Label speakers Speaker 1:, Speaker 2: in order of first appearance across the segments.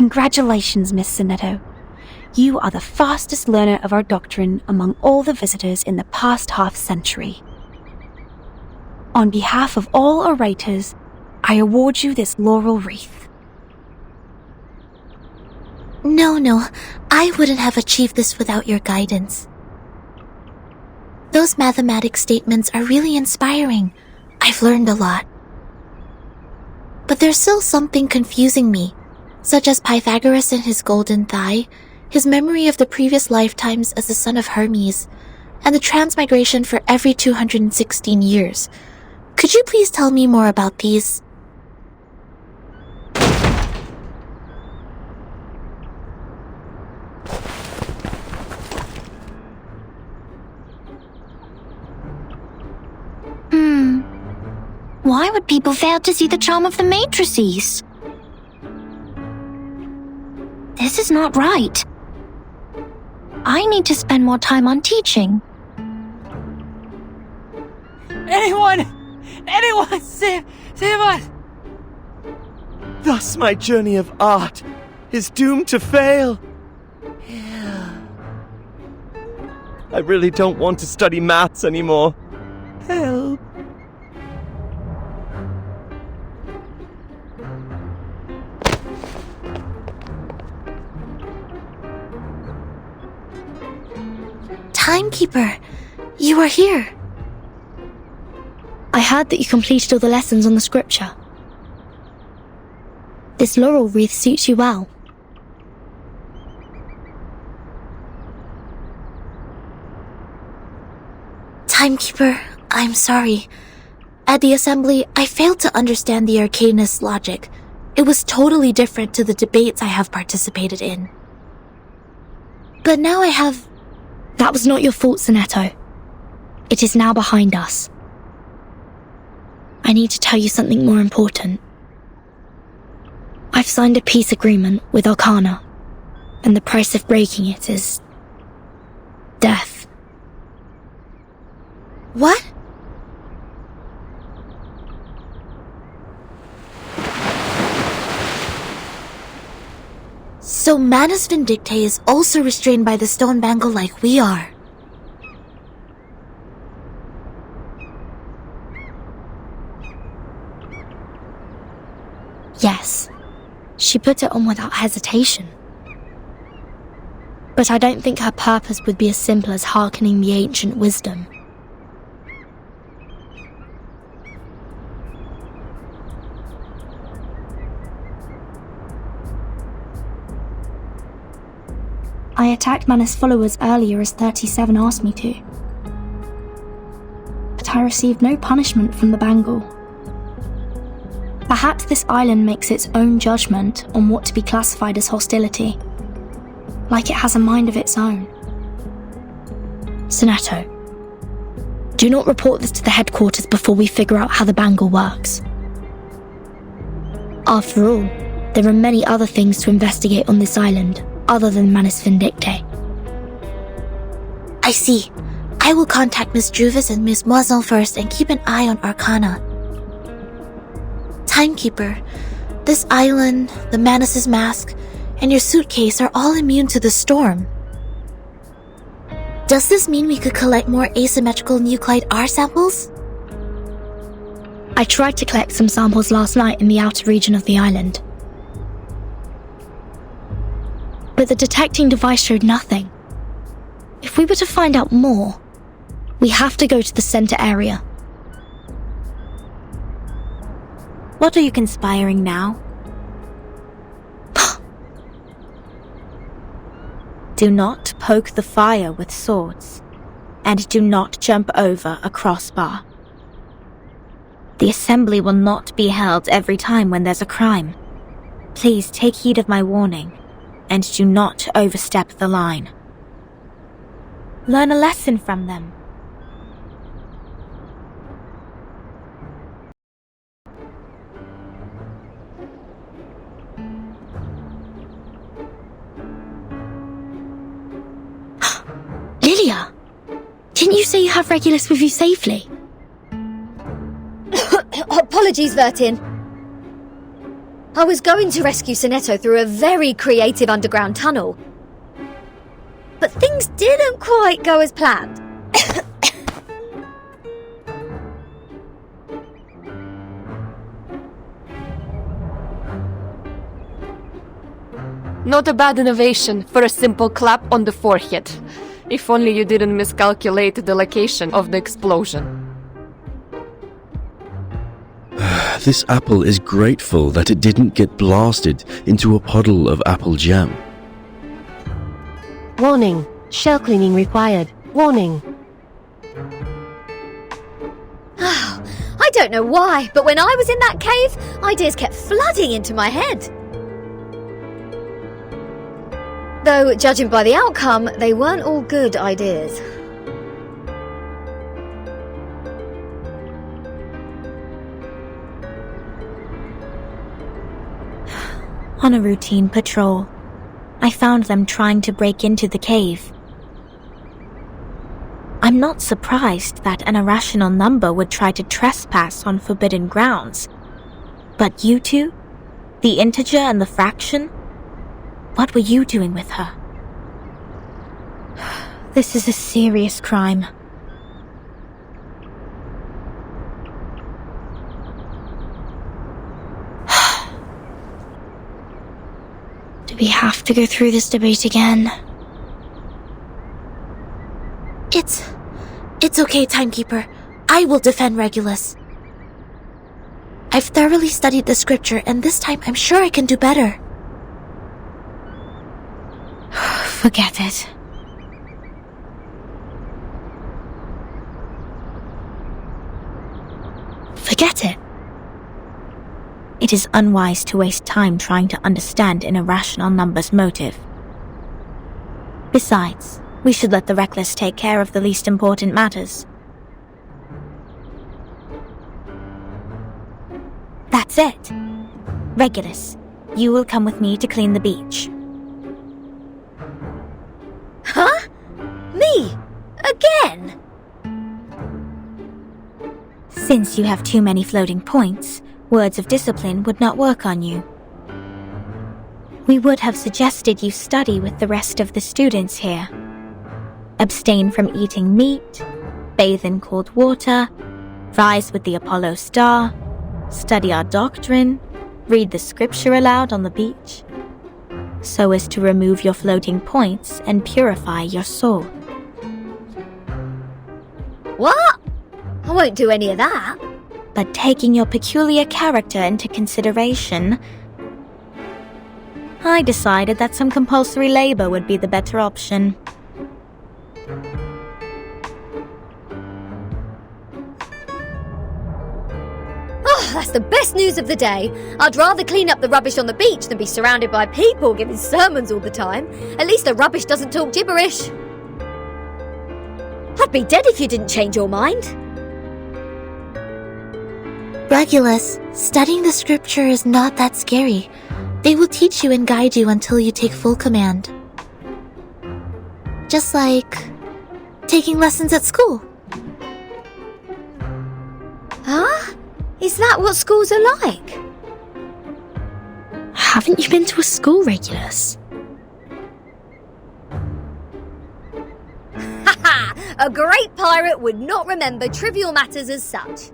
Speaker 1: Congratulations, Miss Sonetto. You are the fastest learner of our doctrine among all the visitors in the past half-century. On behalf of all orators, I award you this laurel wreath.
Speaker 2: No, I wouldn't have achieved this without your guidance. Those mathematics statements are really inspiring. I've learned a lot. But there's still something confusing me, such as Pythagoras and his golden thigh, his memory of the previous lifetimes as the son of Hermes, and the transmigration for every 216 years. Could you please tell me more about these?
Speaker 3: Why would people fail to see the charm of the matrices? This is not right. I need to spend more time on teaching.
Speaker 4: Anyone, save us!
Speaker 5: Thus my journey of art is doomed to fail. I really don't want to study maths anymore. Help.
Speaker 2: Timekeeper, you are here.
Speaker 6: I heard that you completed all the lessons on the scripture. This laurel wreath suits you well.
Speaker 2: Timekeeper, I'm sorry. At the assembly, I failed to understand the arcanist's logic. It was totally different to the debates I have participated in. But now I have...
Speaker 6: That was not your fault, Sonetto. It is now behind us. I need to tell you something more important. I've signed a peace agreement with Arcana, and the price of breaking it is... death.
Speaker 2: What? So Manus Vindictae is also restrained by the stone bangle like we are.
Speaker 6: Yes, she put it on without hesitation. But I don't think her purpose would be as simple as hearkening the ancient wisdom. I attacked Manus' followers earlier as 37 asked me to. But I received no punishment from the bangle. Perhaps this island makes its own judgment on what to be classified as hostility, like it has a mind of its own. Sonetto, do not report this to the headquarters before we figure out how the bangle works. After all, there are many other things to investigate on this island, other than Manus Vindictae.
Speaker 2: I see. I will contact Miss Juvis and Miss Moiselle first and keep an eye on Arcana. Timekeeper, this island, the Manus' mask, and your suitcase are all immune to the storm. Does this mean we could collect more asymmetrical nuclide R samples?
Speaker 6: I tried to collect some samples last night in the outer region of the island. But the detecting device showed nothing. If we were to find out more, we have to go to the center area.
Speaker 1: What are you conspiring now? Do not poke the fire with swords, and do not jump over a crossbar. The assembly will not be held every time when there's a crime. Please take heed of my warning, and do not overstep the line. Learn a lesson from them.
Speaker 6: Lilia, didn't you say you have Regulus with you safely?
Speaker 7: Apologies, Vertin. I was going to rescue Sonetto through a very creative underground tunnel. But things didn't quite go as planned.
Speaker 8: Not a bad innovation for a simple clap on the forehead. If only you didn't miscalculate the location of the explosion.
Speaker 9: This apple is grateful that it didn't get blasted into a puddle of apple jam.
Speaker 10: Warning. Shell cleaning required. Warning.
Speaker 7: I don't know why, but when I was in that cave, ideas kept flooding into my head. Though, judging by the outcome, they weren't all good ideas.
Speaker 1: On a routine patrol, I found them trying to break into the cave. I'm not surprised that an irrational number would try to trespass on forbidden grounds. But you two? The integer and the fraction? What were you doing with her? This is a serious crime.
Speaker 6: Do we have to go through this debate again?
Speaker 2: It's okay, Timekeeper. I will defend Regulus. I've thoroughly studied the scripture, and this time I'm sure I can do better.
Speaker 1: Forget it.
Speaker 6: Forget it.
Speaker 1: It is unwise to waste time trying to understand an irrational number's motive. Besides, we should let the reckless take care of the least important matters. That's it. Regulus, you will come with me to clean the beach.
Speaker 7: Huh? Me? Again?
Speaker 1: Since you have too many floating points, words of discipline would not work on you. We would have suggested you study with the rest of the students here. Abstain from eating meat, bathe in cold water, rise with the Apollo star, study our doctrine, read the scripture aloud on the beach, so as to remove your floating points and purify your soul.
Speaker 7: What? I won't do any of that.
Speaker 1: But taking your peculiar character into consideration, I decided that some compulsory labor would be the better option.
Speaker 7: Oh, that's the best news of the day. I'd rather clean up the rubbish on the beach than be surrounded by people giving sermons all the time. At least the rubbish doesn't talk gibberish. I'd be dead if you didn't change your mind.
Speaker 2: Regulus, studying the scripture is not that scary. They will teach you and guide you until you take full command. Just like taking lessons at school.
Speaker 7: Huh? Is that what schools are like?
Speaker 6: Haven't you been to a school, Regulus?
Speaker 7: Haha! A great pirate would not remember trivial matters as such.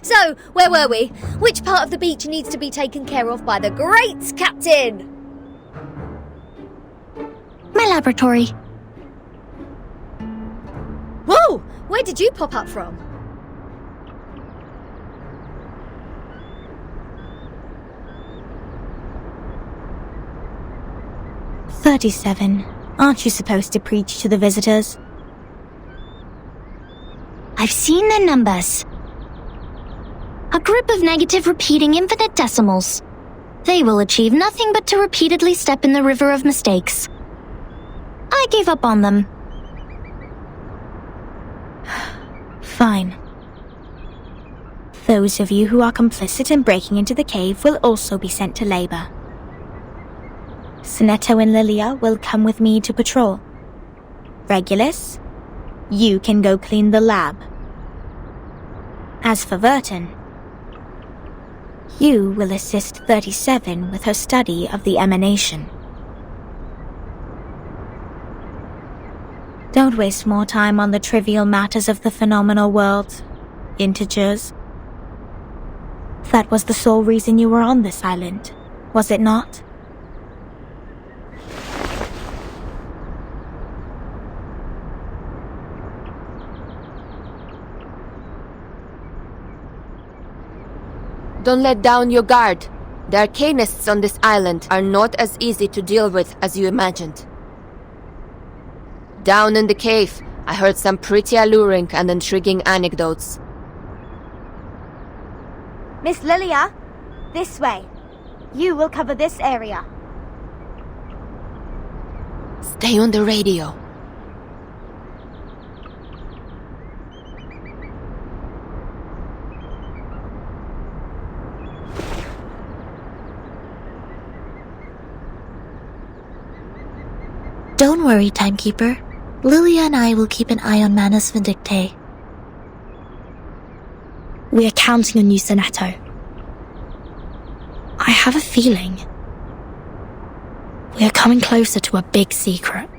Speaker 7: So, where were we? Which part of the beach needs to be taken care of by the great captain?
Speaker 3: My laboratory.
Speaker 7: Whoa! Where did you pop up from?
Speaker 1: "37. Aren't you supposed to preach to the visitors?"
Speaker 3: I've seen the numbers. A group of negative repeating infinite decimals. They will achieve nothing but to repeatedly step in the river of mistakes. I gave up on them.
Speaker 1: Fine. Those of you who are complicit in breaking into the cave will also be sent to labor. Sonetto and Lilia will come with me to patrol. Regulus, you can go clean the lab. As for Verton, You will assist 37 with her study of the emanation. Don't waste more time on the trivial matters of the phenomenal world. Integers. That was the sole reason you were on this island, was it not?
Speaker 8: Don't let down your guard. The arcanists on this island are not as easy to deal with as you imagined. Down in the cave, I heard some pretty alluring and intriguing anecdotes.
Speaker 1: Miss Lilia, this way. You will cover this area.
Speaker 8: Stay on the radio.
Speaker 2: Don't worry, Timekeeper. Lilia and I will keep an eye on Manus Vindictae.
Speaker 6: We are counting on you, Sonetto. I have a feeling we are coming closer to a big secret.